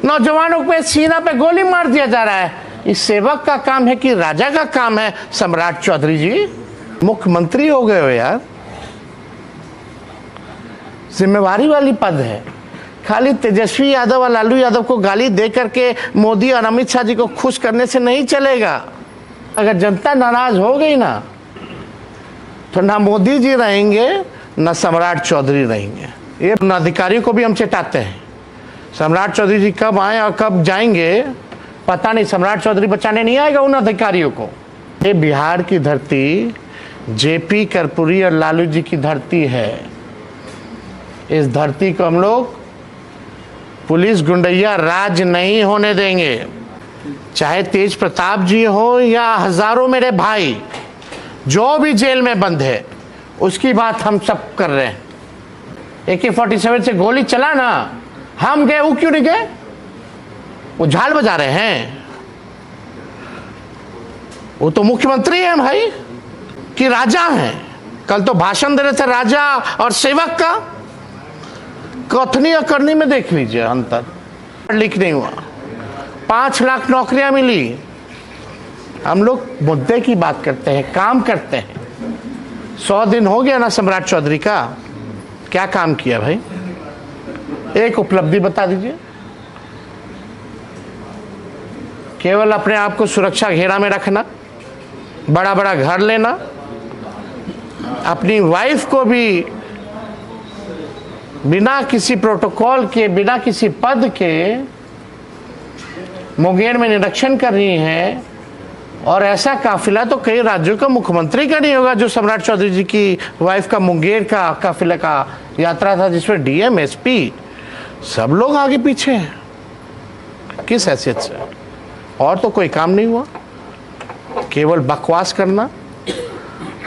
नौजवानों पे सीना पे गोली मार दिया जा रहा है। इस सेवक का काम है कि राजा का काम है? सम्राट चौधरी जी मुख्यमंत्री हो गए हो यार, जिम्मेवारी वाली पद है। खाली तेजस्वी यादव और लालू यादव को गाली दे करके मोदी और अमित शाह जी को खुश करने से नहीं चलेगा। अगर जनता नाराज हो गई ना तो ना मोदी जी रहेंगे ना सम्राट चौधरी रहेंगे। ये अधिकारियों को भी हम चेताते हैं, सम्राट चौधरी जी कब आए और कब जाएंगे पता नहीं। सम्राट चौधरी बचाने नहीं आएगा उन अधिकारियों को। ये बिहार की धरती जेपी कर्पूरी और लालू जी की धरती है। इस धरती को हम लोग पुलिस गुंडैया राज नहीं होने देंगे। चाहे तेज प्रताप जी हो या हजारों मेरे भाई जो भी जेल में बंद है, उसकी बात हम सब कर रहे हैं। AK-47 से गोली चला ना, हम गए, वो क्यों नहीं गए? वो झाल बजा रहे हैं। वो तो मुख्यमंत्री हैं भाई कि राजा हैं। कल तो भाषण दे रहे थे राजा और सेवक का। कथनी और करनी में देख लीजिए अंतर। लीक नहीं हुआ, 5 लाख नौकरियां मिली। हम लोग मुद्दे की बात करते हैं, काम करते हैं। 100 दिन हो गया ना सम्राट चौधरी का, क्या काम किया भाई? एक उपलब्धि बता दीजिए। केवल अपने आप को सुरक्षा घेरा में रखना, बड़ा बड़ा घर लेना, अपनी वाइफ को भी बिना किसी प्रोटोकॉल के, बिना किसी पद के मुंगेर में निरीक्षण कर रही है। और ऐसा काफिला तो कई राज्यों का मुख्यमंत्री का नहीं होगा जो सम्राट चौधरी जी की वाइफ का मुंगेर का काफिला का यात्रा था, जिसमें DM SP सब लोग आगे पीछे हैं। किस हैसियत से? और तो कोई काम नहीं हुआ, केवल बकवास करना,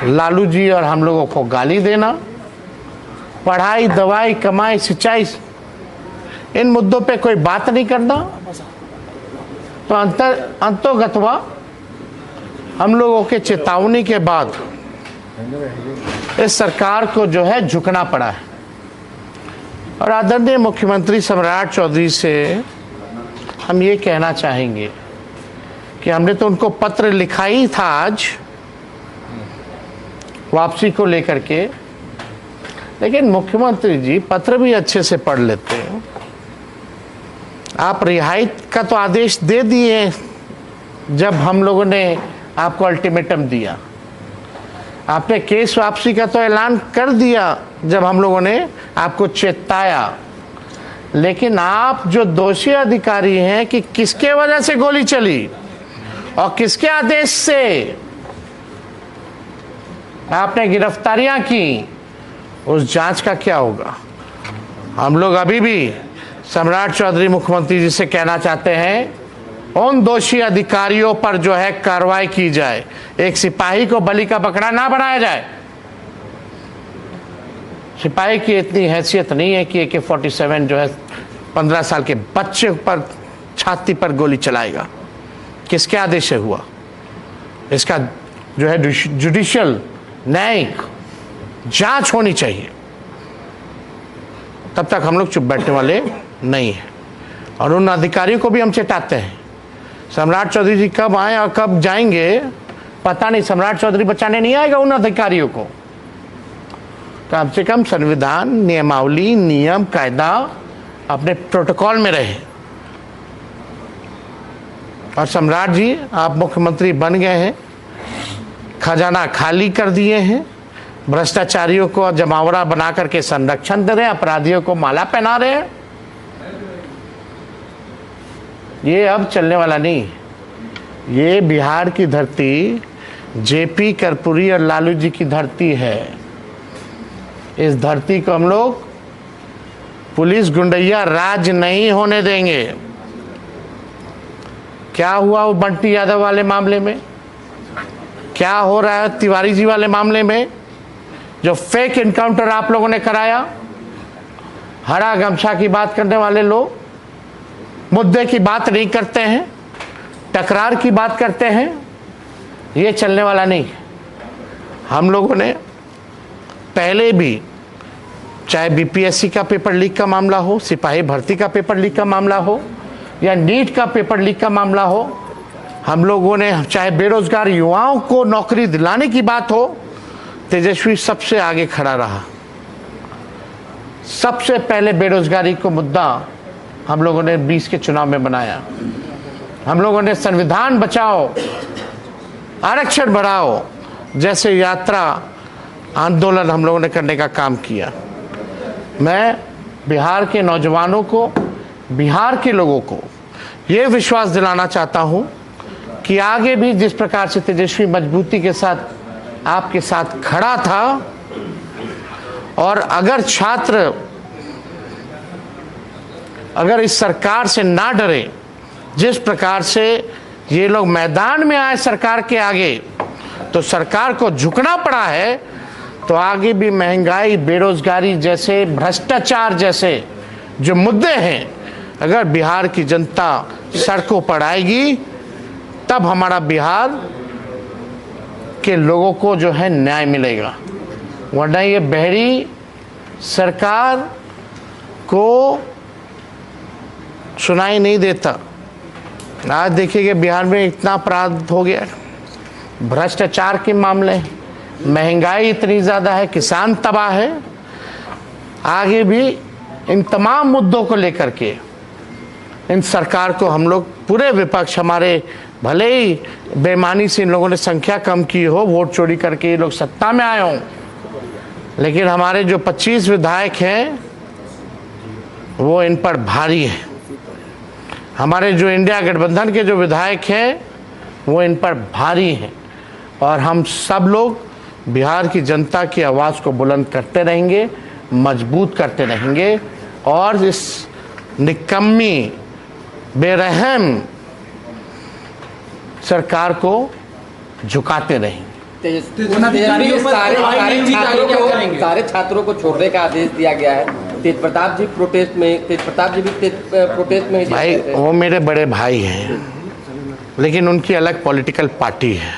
लालू जी और हम लोगों को गाली देना, पढ़ाई, दवाई, कमाई, सिंचाई, इन मुद्दों पे कोई बात नहीं करना। तो अंतोगत्वा हम लोगों के चेतावनी के बाद इस सरकार को जो है झुकना पड़ा है। और आदरणीय मुख्यमंत्री सम्राट चौधरी से हम ये कहना चाहेंगे कि हमने तो उनको पत्र लिखा ही था आज वापसी को लेकर के, लेकिन मुख्यमंत्री जी पत्र भी अच्छे से पढ़ लेते हैं। आप रिहाई का तो आदेश दे दिए जब हम लोगों ने आपको अल्टीमेटम दिया। आपने केस वापसी का तो ऐलान कर दिया जब हम लोगों ने आपको चेताया। लेकिन आप जो दोषी अधिकारी हैं कि किसके वजह से गोली चली और किसके आदेश से आपने गिरफ्तारियां की, उस जांच का क्या होगा? हम लोग अभी भी सम्राट चौधरी मुख्यमंत्री जी से कहना चाहते हैं उन दोषी अधिकारियों पर जो है कार्रवाई की जाए। एक सिपाही को बलि का बकरा ना बनाया जाए। सिपाही की इतनी हैसियत नहीं है कि AK-47 जो है 15 साल के बच्चे पर छाती पर गोली चलाएगा। किसके आदेश से हुआ? इसका जो है जुडिशियल न्यायिक जांच होनी चाहिए। तब तक हम लोग चुप बैठने वाले नहीं हैं। और उन अधिकारियों को भी हम चेताते हैं, सम्राट चौधरी जी कब आए और कब जाएंगे पता नहीं। सम्राट चौधरी बचाने नहीं आएगा उन अधिकारियों को। कम से कम संविधान, नियमावली, नियम, कायदा, अपने प्रोटोकॉल में रहे। और सम्राट जी आप मुख्यमंत्री बन गए हैं, खजाना खाली कर दिए हैं, भ्रष्टाचारियों को जमावड़ा बना करके संरक्षण दे रहे हैं, अपराधियों को माला पहना रहे हैं। ये अब चलने वाला नहीं। ये बिहार की धरती जेपी कर्पूरी और लालू जी की धरती है। इस धरती को हम लोग पुलिस गुंडैया राज नहीं होने देंगे। क्या हुआ वो बंटी यादव वाले मामले में, क्या हो रहा है तिवारी जी वाले मामले में, जो फेक इनकाउंटर आप लोगों ने कराया। हरा गमछा की बात करने वाले लोग मुद्दे की बात नहीं करते हैं, टकरार की बात करते हैं। ये चलने वाला नहीं। हम लोगों ने पहले भी, चाहे BPSC का पेपर लीक का मामला हो, सिपाही भर्ती का पेपर लीक का मामला हो, या नीट का पेपर लीक का मामला हो, हम लोगों ने चाहे बेरोजगार युवाओं को नौकरी दिलाने की बात हो, तेजस्वी सबसे आगे खड़ा रहा। सबसे पहले बेरोजगारी को मुद्दा हम लोगों ने 20 के चुनाव में बनाया। हम लोगों ने संविधान बचाओ, आरक्षण बढ़ाओ जैसे यात्रा आंदोलन हम लोगों ने करने का काम किया। मैं बिहार के नौजवानों को, बिहार के लोगों को ये विश्वास दिलाना चाहता हूं कि आगे भी जिस प्रकार से तेजस्वी मजबूती के साथ आपके साथ खड़ा था, और अगर छात्र अगर इस सरकार से ना डरे, जिस प्रकार से ये लोग मैदान में आए सरकार के आगे, तो सरकार को झुकना पड़ा है, तो आगे भी महंगाई, बेरोजगारी जैसे, भ्रष्टाचार जैसे जो मुद्दे हैं, अगर बिहार की जनता सड़कों पर आएगी, तब हमारा बिहार के लोगों को जो है न्याय मिलेगा। वरना ये बहरी सरकार को सुनाई नहीं देता। आज देखिए बिहार में इतना अपराध हो गया, भ्रष्टाचार के मामले, महंगाई इतनी ज़्यादा है, किसान तबाह है। आगे भी इन तमाम मुद्दों को लेकर के इन सरकार को हम लोग, पूरे विपक्ष, हमारे भले ही बेईमानी से इन लोगों ने संख्या कम की हो, वोट चोरी करके ये लोग सत्ता में आए हों, लेकिन हमारे जो 25 विधायक हैं वो इन पर भारी है। हमारे जो इंडिया गठबंधन के जो विधायक हैं वो इन पर भारी हैं, और हम सब लोग बिहार की जनता की आवाज़ को बुलंद करते रहेंगे, मजबूत करते रहेंगे, और इस निकम्मी, बेरहम सरकार को झुकाते रहेंगे। सारे छात्रों को छोड़ने का आदेश दिया गया है। तेज प्रताप जी भी प्रोटेस्ट में भाई वो मेरे बड़े भाई हैं, लेकिन उनकी अलग पॉलिटिकल पार्टी है।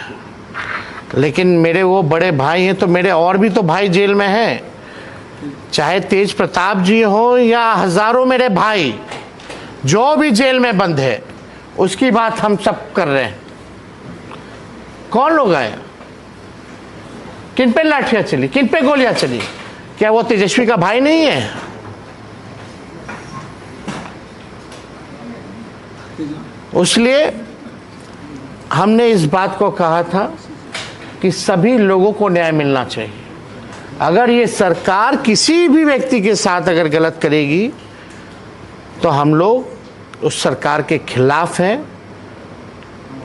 लेकिन मेरे वो बड़े भाई हैं तो मेरे और भी तो भाई जेल में हैं, चाहे तेज प्रताप जी हो या हजारों मेरे भाई जो भी जेल में बंद है, उसकी बात हम सब कर रहे हैं। कौन लोग आए, किन पे लाठियां चली, किन पे गोलियां चली? क्या वो तेजस्वी का भाई नहीं है? इसलिए हमने इस बात को कहा था कि सभी लोगों को न्याय मिलना चाहिए। अगर ये सरकार किसी भी व्यक्ति के साथ अगर गलत करेगी तो हम लोग उस सरकार के खिलाफ हैं,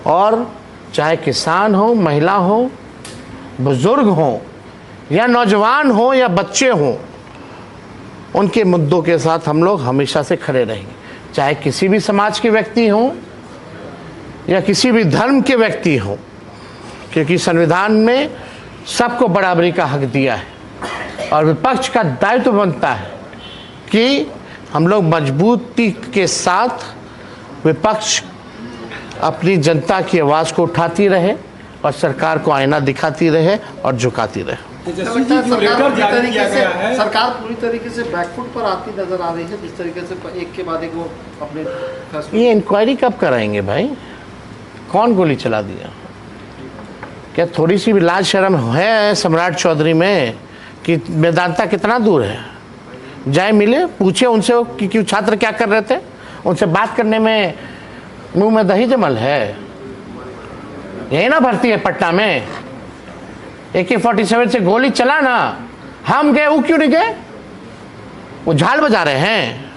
और चाहे किसान हो, महिला हो, बुजुर्ग हो, या नौजवान हो, या बच्चे हो, उनके मुद्दों के साथ हम लोग हमेशा से खड़े रहेंगे। चाहे किसी भी समाज के व्यक्ति हों या किसी भी धर्म के व्यक्ति हों, क्योंकि संविधान में सबको बराबरी का हक दिया है, और विपक्ष का दायित्व बनता है कि हम लोग मजबूती के साथ विपक्ष अपनी जनता की आवाज़ को उठाती रहे और सरकार को आईना दिखाती रहे और झुकाती रहे। सरकार पूरी तरीके से बैकफुट पर आती नजर आ रही है, जिस तरीके से एक के बाद एक वो अपने। ये इंक्वायरी कब कराएंगे भाई? कौन गोली चला दिया? क्या थोड़ी सी भी लाज शर्म है सम्राट चौधरी में कि वेदांता कितना दूर है? जाए मिले, पूछे उनसे कि क्यों छात्र क्या कर रहे थे। उनसे बात करने में मुंह में दही जमल है। यही ना भर्ती है पटना में, AK-47 से गोली चला ना, हम गए, वो क्यों नहीं गए? वो झाल बजा रहे हैं।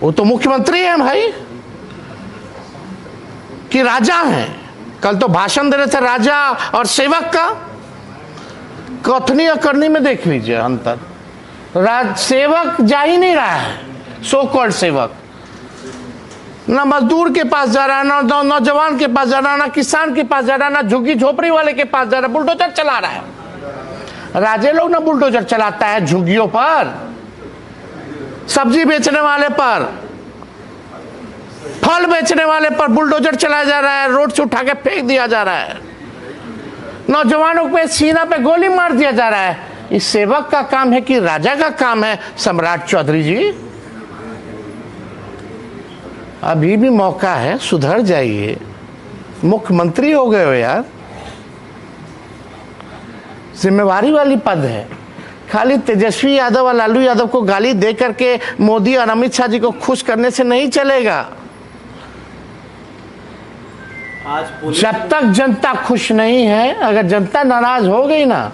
वो तो मुख्यमंत्री हैं भाई, कि राजा हैं। कल तो भाषण दे रहे थे राजा और सेवक का। कथनी और करनी में देख लीजिए अंतर। सेवक जा ही नहीं रहा है, सो कॉल्ड सेवक, ना मजदूर के पास जा रहा है, ना नौजवान के पास जा रहा है, ना किसान के पास जा रहा है, ना झुग्गी झोपड़ी वाले के पास जा रहा है, बुलडोजर चला रहा है। राजे लोग ना बुलडोजर चलाता है झुग्गियों पर, सब्जी बेचने वाले पर, फल बेचने वाले पर बुलडोजर चलाया जा रहा है, रोड से उठा के फेंक दिया जा रहा है, नौजवानों पे सीना पे गोली मार दिया जा रहा है। इस सेवक का काम है कि राजा का काम है? सम्राट चौधरी जी, अभी भी मौका है, सुधर जाइए। मुख्यमंत्री हो गए हो यार, जिम्मेवारी वाली पद है। खाली तेजस्वी यादव और लालू यादव को गाली दे करके मोदी और अमित शाह जी को खुश करने से नहीं चलेगा। जब तक जनता खुश नहीं है, अगर जनता नाराज हो गई ना,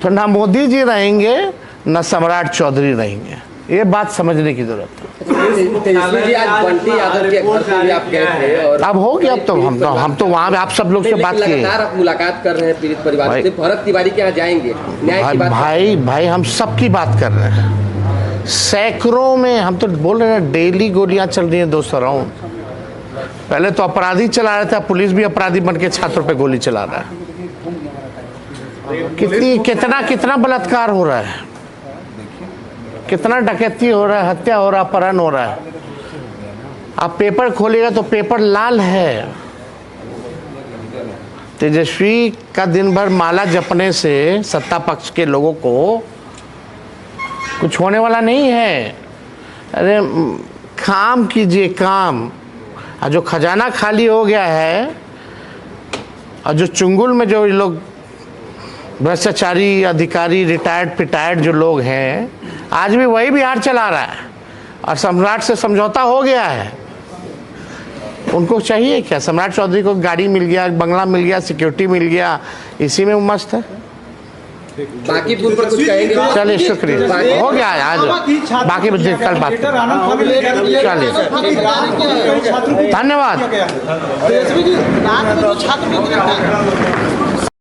तो ना मोदी जी रहेंगे ना सम्राट चौधरी रहेंगे। ये बात समझने की जरूरत है। तेजस्वी जी आज बंटी यादव के घर पे भी आप गए थे और अब हो गया, अब तो हम तो वहां आप सब लोग से बात किए। लगातार आप मुलाकात कर रहे हैं पीड़ित परिवार से, भरत तिवारी के यहाँ जाएंगे, न्याय की बात। भाई हम सबकी बात कर रहे हैं। सैकड़ों में, हम तो बोल रहे हैं डेली गोलियां चल रही हैं 200 राउंड। पहले तो अपराधी चला रहा था, पुलिस भी अपराधी बन के छात्रों पे गोली चला रहा है। कितना बलात्कार हो रहा है, कितना डकैती हो रहा है, हत्या हो रहा है, अपहरण हो रहा है। आप पेपर खोलिएगा तो पेपर लाल है। तेजस्वी का दिन भर माला जपने से सत्ता पक्ष के लोगों को कुछ होने वाला नहीं है। अरे काम कीजिए, काम। और जो खजाना खाली हो गया है, और जो चुंगुल में जो लोग भ्रष्टाचारी अधिकारी, रिटायर्ड पिटायर्ड जो लोग हैं, आज भी वही बिहार चला रहा है। और सम्राट से समझौता हो गया है। उनको चाहिए क्या? सम्राट चौधरी को गाड़ी मिल गया, बंगला मिल गया, सिक्योरिटी मिल गया, इसी में वो मस्त है। बाकी पूर्व पर कुछ कहेंगे? चलिए, शुक्रिया, हो गया आज। बाकी कल बात चलिए, धन्यवाद।